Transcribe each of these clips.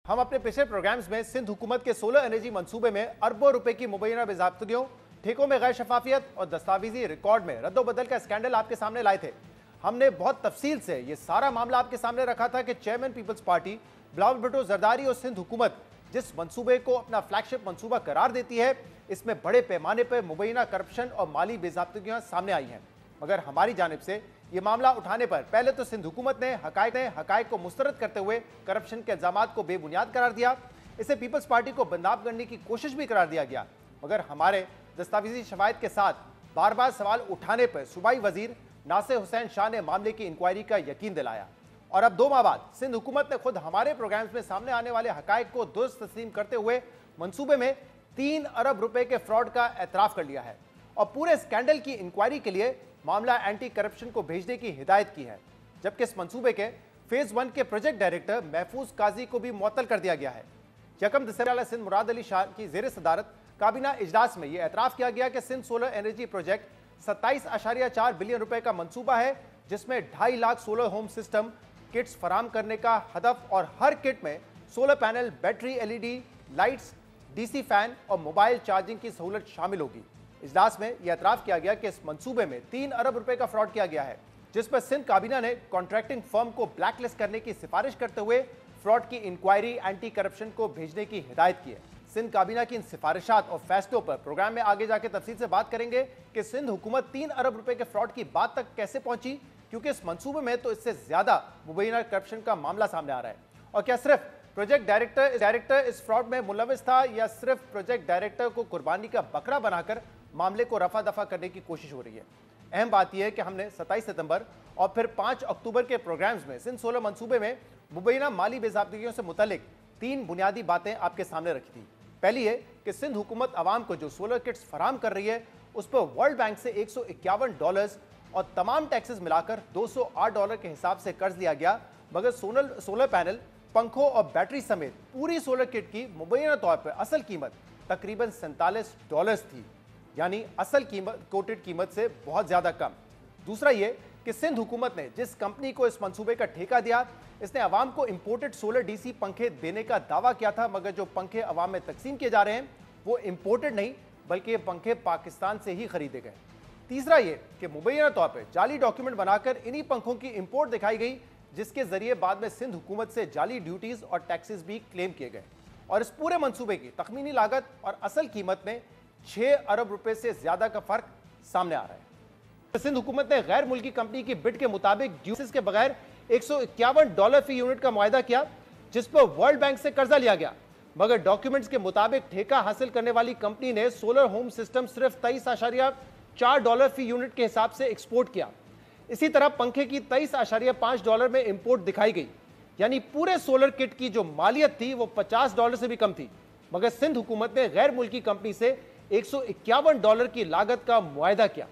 हम अपने पिछले प्रोग्राम्स में सिंध हुकूमत के सोलर एनर्जी मंसूबे में अरबों रुपए की मुबैना बेज़ाब्तगियों, ठेकों में गैर शफाफियत और दस्तावेजी रिकॉर्ड में रद्दोबदल का स्कैंडल आपके सामने लाए थे। हमने बहुत तफसील से ये सारा मामला आपके सामने रखा था कि चेयरमैन पीपल्स पार्टी बिलावल भुट्टो जरदारी और सिंध हुकूमत जिस मंसूबे को अपना फ्लैगशिप मंसूबा करार देती है, इसमें बड़े पैमाने पर मुबैना करप्शन और माली बेज़ाब्तगियां सामने आई हैं। मगर हमारी जानिब से ये मामला उठाने पर पहले तो सिंध हुकूमत ने हकायक को मुस्तरद करते हुए करप्शन के इल्जामात को बेबुनियाद करार दिया। इसे पीपल्स पार्टी को बदनाम करने की कोशिश भी करार दिया गया। मगर हमारे दस्तावेजी शवाहिद के साथ बार बार सवाल उठाने पर सूबाई वजीर नासिर हुसैन शाह ने मामले की इंक्वायरी का यकीन दिलाया। और अब 2 माह बाद सिंध हुकूमत ने खुद हमारे प्रोग्राम्स में सामने आने वाले हकायक को दुरुस्त तस्लीम करते हुए मंसूबे में 3 अरब रुपए के फ्रॉड का एतराफ कर लिया है और पूरे स्कैंडल की इंक्वायरी के लिए मामला एंटी करप्शन को भेजने की हिदायत की है। जबकि इस मंसूबे के फेज 1 के प्रोजेक्ट डायरेक्टर महफूज काजी को भी मुअत्तल कर दिया गया है। 1 दिसंबर सिंध मुराद अली शाह की जेर सदारत काबीना इजलास में यह एतराफ किया गया कि Sindh solar energy project 27.4 billion रुपए का मंसूबा है, जिसमें 2.5 lakh solar home system kits फराम करने का हदफ और हर किट में solar panel, battery, LED lights, DC fan और मोबाइल चार्जिंग की सहूलत शामिल होगी। इजलास में यह एतराफ किया गया कि इस मंसूबे में 3 अरब रुपए का फ्रॉड किया गया है, जिस पर सिंध काबीना ने कॉन्ट्रैक्टिंग फर्म को ब्लैकलिस्ट करने की सिफारिश करते हुए फ्रॉड की इंक्वायरी एंटी करप्शन को भेजने की हिदायत की है। सिंध काबीना की इन सिफारिशात और फैसलों पर प्रोग्राम में आगे जाकर तफसील से बात करेंगे कि सिंध हुकूमत 3 अरब रुपए के फ्रॉड की बात तक कैसे पहुंची, क्योंकि इस मंसूबे में तो इससे ज्यादा मुबैना करप्शन का मामला सामने आ रहा है। और क्या सिर्फ प्रोजेक्ट डायरेक्टर इस फ्रॉड में मुलविस था, या सिर्फ प्रोजेक्ट डायरेक्टर को कुर्बानी का बकरा बनाकर मामले को रफा दफा करने की कोशिश हो रही है। अहम बात यह है कि हमने 27 सितंबर और फिर 5 अक्टूबर के प्रोग्राम्स में सिंध सोलर मंसूबे में मुबैना माली बेज़ाब्तगियों से मुतल्लिक 3 बुनियादी बातें आपके सामने रखी थी। पहली है कि सिंध हुकूमत अवाम को जो सोलर किट्स फराम कर रही है, उस पर वर्ल्ड बैंक से $151 और तमाम टैक्सेस मिलाकर $208 के हिसाब से कर्ज लिया गया। मगर सोलर पैनल, पंखों और बैटरी समेत पूरी सोलर किट की मुबैना तौर पर असल कीमत तकरीबन $47 थी, यानी असल कीमत कोटेड कीमत से बहुत ज्यादा कम। दूसरा ये कि सिंध हुकूमत ने जिस कंपनी को इस मंसूबे का ठेका दिया, इसने अवाम को इंपोर्टेड सोलर डीसी पंखे देने का दावा किया था, मगर जो पंखे अवाम में तकसीम किए जा रहे हैं वो इंपोर्टेड नहीं, बल्कि ये पंखे पाकिस्तान से ही खरीदे गए। तीसरा ये कि मुबैना तौर पर जाली डॉक्यूमेंट बनाकर इन्हीं पंखों की इंपोर्ट दिखाई गई, जिसके जरिए बाद में सिंध हुकूमत से जाली ड्यूटीज और टैक्सेस भी क्लेम किए गए। और इस पूरे मंसूबे की तखमीनी लागत और असल कीमत में 6 अरब रुपए से ज्यादा का फर्क सामने आ रहा है। सिंध हुकूमत ने गैर मुल्की कंपनी की बिड के मुताबिक ड्यूटीज के बगैर $151 फी यूनिट का मुआहदा किया, जिस पर वर्ल्ड बैंक से कर्जा लिया गया। मगर डॉक्यूमेंट्स के मुताबिक ठेका हासिल करने वाली कंपनी ने सोलर होम सिस्टम सिर्फ $23.4 फी यूनिट के हिसाब से एक्सपोर्ट किया। इसी तरह पंखे की $23.5 में इंपोर्ट दिखाई गई, यानी पूरे सोलर किट की जो मालियत थी वो $50 से भी कम थी। मगर सिंध हुकूमत ने गैर मुल्की कंपनी से $151 की लागत का मुआहदा किया,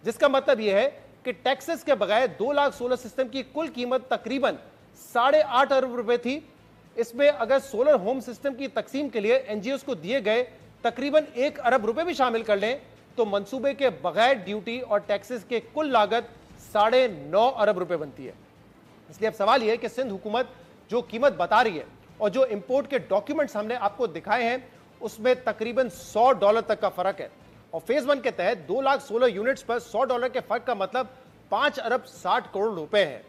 जिसका मतलब यह है कि टैक्सेस के बगैर 2 लाख सोलर सिस्टम की कुल कीमत तकरीबन 8.5 अरब रुपए थी। इसमें अगर सोलर होम सिस्टम की तकसीम के लिए एनजीओ को दिए गए तकरीबन 1 अरब रुपए भी शामिल कर लें, तो मंसूबे के बगैर ड्यूटी और टैक्सेस के कुल लागत 9.5 अरब रुपए बनती है। इसलिए अब सवाल यह है कि सिंध हुकूमत जो कीमत बता रही है और जो इंपोर्ट के डॉक्यूमेंट्स हमने आपको दिखाए हैं, उसमें तकरीबन $100 तक का फर्क है। और फेज 1 के तहत 2 लाख सोलर यूनिट्स पर $100 के फर्क का मतलब 5 अरब 60 करोड़ रुपए है।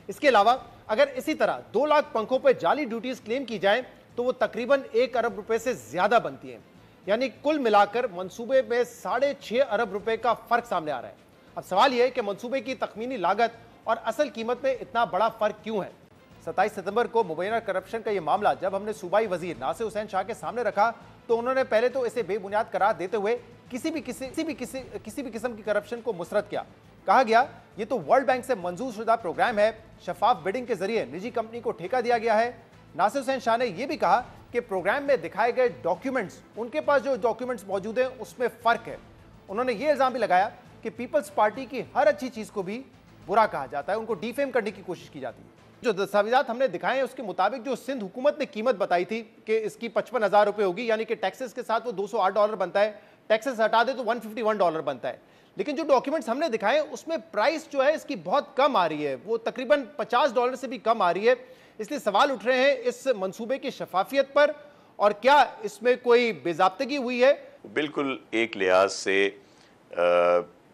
इसके अलावा अगर इसी तरह 2 लाख पंखों पर जाली ड्यूटीज क्लेम की जाए, तो वो तकरीबन 1 अरब रुपए से ज्यादा बनती है। यानी कुल मिलाकर मंसूबे में 6.5 अरब रुपए का फर्क सामने आ रहा है। अब सवाल यह है कि मंसूबे की तखमीनी लागत और असल कीमत में इतना बड़ा फर्क क्यों है। 27 सितंबर को मुबैना करप्शन का यह मामला जब हमने सूबाई वजीर नासिर हुसैन शाह के सामने रखा, तो उन्होंने पहले तो इसे बेबुनियाद करार देते हुए किसी भी किस्म की करप्शन को मुस्तरद किया। कहा गया ये तो वर्ल्ड बैंक से मंजूर शुदा प्रोग्राम है, शफाफ बिडिंग के जरिए निजी कंपनी को ठेका दिया गया है। नासिर हुसैन शाह ने यह भी कहा कि प्रोग्राम में दिखाए गए डॉक्यूमेंट्स, उनके पास जो डॉक्यूमेंट्स मौजूद हैं उसमें फर्क है। उन्होंने यह इल्जाम भी लगाया कि पीपल्स पार्टी की हर अच्छी चीज को भी बुरा कहा जाता है, उनको डिफेम करने की कोशिश की जाती है। जो दस्तावेजात हमने दिखाए हैं उसके मुताबिक जो सिंध हुकूमत ने कीमत बताई थी कि इसकी 55,000 रुपए होगी, यानी कि टैक्सेस के साथ वो $208 बनता है, टैक्सेस हटा दे तो $151 बनता है। लेकिन जो डॉक्यूमेंट्स हमने दिखाए उसमें प्राइस जो है इसकी बहुत कम आ रही है, वो तकरीबन $50 से भी कम आ रही है। इसलिए सवाल उठ रहे हैं इस मंसूबे की शफाफियत पर और क्या इसमें कोई बेजाब्तगी हुई है। बिल्कुल एक लिहाज से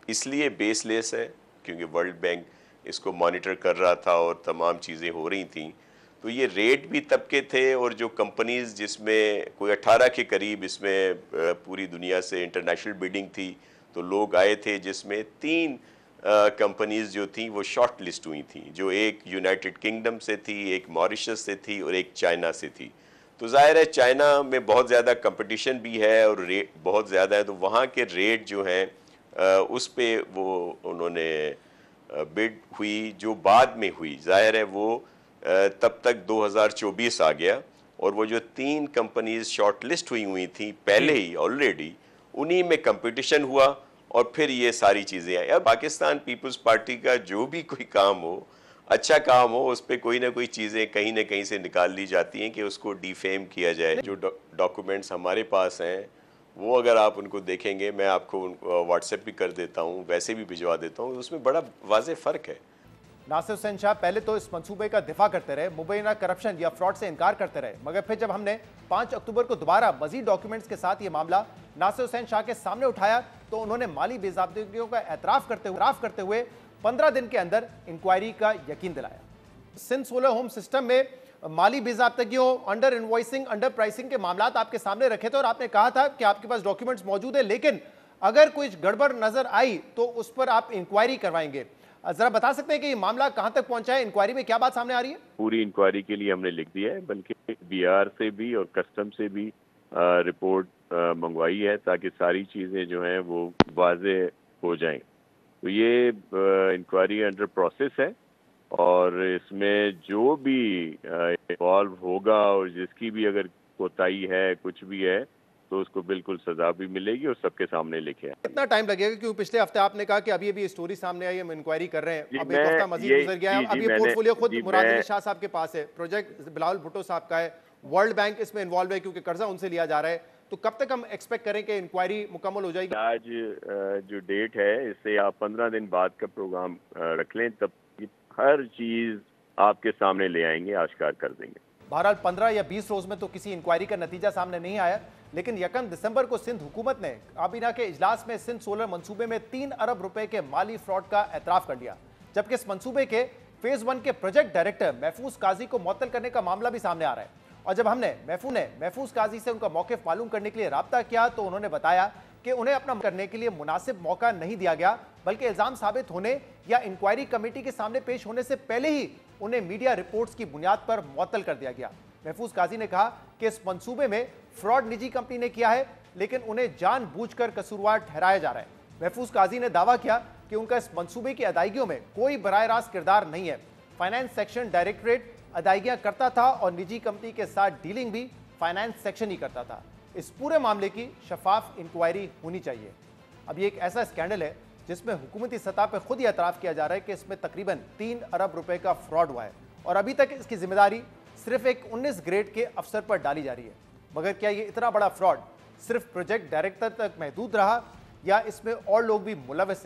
इसलिए बेसलेस है क्योंकि वर्ल्ड बैंक इसको मॉनिटर कर रहा था और तमाम चीज़ें हो रही थी। तो ये रेट भी तब के थे और जो कंपनीज जिसमें कोई 18 के करीब इसमें पूरी दुनिया से इंटरनेशनल बिडिंग थी, तो लोग आए थे जिसमें 3 कंपनीज जो थी वो शॉर्ट लिस्ट हुई थी, जो एक यूनाइटेड किंगडम से थी, एक मॉरिशस से थी और एक चाइना से थी। तो जाहिर है चाइना में बहुत ज़्यादा कंपटीशन भी है और रेट बहुत ज़्यादा है, तो वहाँ के रेट जो हैं उस पे वो उन्होंने बिड हुई जो बाद में हुई। जाहिर है वो तब तक 2024 आ गया और वो जो 3 कंपनीज शॉर्ट लिस्ट हुई थी पहले ही ऑलरेडी, उन्हीं में कंपटीशन हुआ और फिर ये सारी चीज़ें आई। अब पाकिस्तान पीपल्स पार्टी का जो भी कोई काम हो, अच्छा काम हो, उस पर कोई ना कोई चीज़ें कहीं ना कहीं से निकाल ली जाती हैं कि उसको डिफेम किया जाए। जो डॉक्यूमेंट्स हमारे पास हैं वो अगर आप उनको देखेंगे, मैं आपको व्हाट्सएप भी कर देता हूँ, वैसे भी भिजवा देता हूँ, उसमें बड़ा वाज़ेह फ़र्क है। नासिर हुसैन शाह पहले तो इस मंसूबे का दिफा करते रहे, मुबैना करप्शन या फ्रॉड से इनकार करते रहे, मगर फिर जब हमने 5 अक्टूबर को दोबारा मजीद डॉक्यूमेंट्स के साथ ये मामला नासिर हुसैन शाह के सामने उठाया तो उन्होंने माली बेज़ाब्तगियों का एतराफ़ करते हुए 15 दिन के अंदर इंक्वायरी का यकीन दिलाया। सिंध सोलर होम सिस्टम में माली बेज़ाब्तगियों, अंडर इनवॉइसिंग, अंडर प्राइसिंग के मामला आपके सामने रखे थे और आपने कहा था कि आपके पास डॉक्यूमेंट्स मौजूद है, लेकिन अगर कुछ गड़बड़ नजर आई तो उस पर आप इंक्वायरी करवाएंगे। जरा बता सकते हैं कि ये मामला कहां तक पहुंचा है, इंक्वायरी में क्या बात सामने आ रही है? पूरी इंक्वायरी के लिए हमने लिख दिया है, बल्कि बीआर से भी और कस्टम से भी रिपोर्ट मंगवाई है ताकि सारी चीज़ें जो हैं वो वाज़े हो जाएं। तो ये इंक्वायरी अंडर प्रोसेस है और इसमें जो भी इन्वॉल्व होगा और जिसकी भी अगर कोताही है, कुछ भी है, तो उसको बिल्कुल सजा भी मिलेगी और सबके सामने लिखे है। कितना टाइम लगेगा, क्योंकि पिछले हफ्ते आपने कहा कि अभी अभी स्टोरी सामने आई, हम इंक्वायरी कर रहे हैं, अब एक हफ्ता मजीद गुजर गया है, अब ये पोर्टफोलियो खुद मुराद अली शाह साहब के पास है, प्रोजेक्ट बिलावल भुट्टो साहब का है, वर्ल्ड बैंक इसमें इन्वॉल्व है क्योंकि कर्जा उनसे लिया जा रहा है, तो कब तक हम एक्सपेक्ट करें कि इंक्वायरी मुकम्मल हो जाएगी? आज जो डेट है इससे आप 15 दिन बाद का प्रोग्राम रख लें, तब हर चीज आपके सामने ले आएंगे, आश्कार कर देंगे। बहरहाल 15 या 20 रोज में तो किसी इंक्वायरी का नतीजा सामने नहीं आया, लेकिन 1 दिसंबर को सिंध हुकूमत ने काबीना के इजलास में सिंध सोलर मंसूबे में 3 अरब रुपए के माली फ्रॉड का एतराफ कर लिया, जबकि इस मंसूबे के फेज 1 के प्रोजेक्ट डायरेक्टर महफूज काजी को मुअत्तल करने का मामला भी सामने आ रहा है। और जब हमने महफूज काजी से उनका मौक़िफ़ मालूम करने के लिए राब्ता किया तो उन्होंने बताया कि उन्हें अपना करने के लिए मुनासिब मौका नहीं दिया गया, बल्कि इल्ज़ाम साबित होने या इंक्वायरी कमेटी के सामने पेश होने से पहले ही उन्हें मीडिया रिपोर्ट्स की बुनियाद पर मुअत्तल कर दिया गया। महफूज काजी ने कहा कि इस मंसूबे में फ्रॉड निजी कंपनी ने किया है, लेकिन उन्हें जानबूझकर कसूरवार ठहराया जा रहा है। महफूज काजी ने दावा किया कि उनका इस मंसूबे की अदायगियों में कोई बराह रास्त किरदार नहीं है। फाइनेंस सेक्शन डायरेक्टरेट अदायगियां करता था और निजी कंपनी के साथ डीलिंग भी फाइनेंस सेक्शन ही करता था। इस पूरे मामले की शफाफ इंक्वायरी होनी चाहिए। अब ये एक ऐसा स्कैंडल है जिसमें हुकूमती सतह पर खुद ही एतराफ़ किया जा रहा है कि इसमें तकरीबन 3 अरब रुपए का फ्रॉड हुआ है और अभी तक इसकी जिम्मेदारी सिर्फ एक 19 ग्रेड के अफसर पर डाली जा रही है। मगर क्या ये इतना बड़ा फ्रॉड सिर्फ प्रोजेक्ट डायरेक्टर तक महदूद रहा या इसमें और लोग भी मुलविस हैं?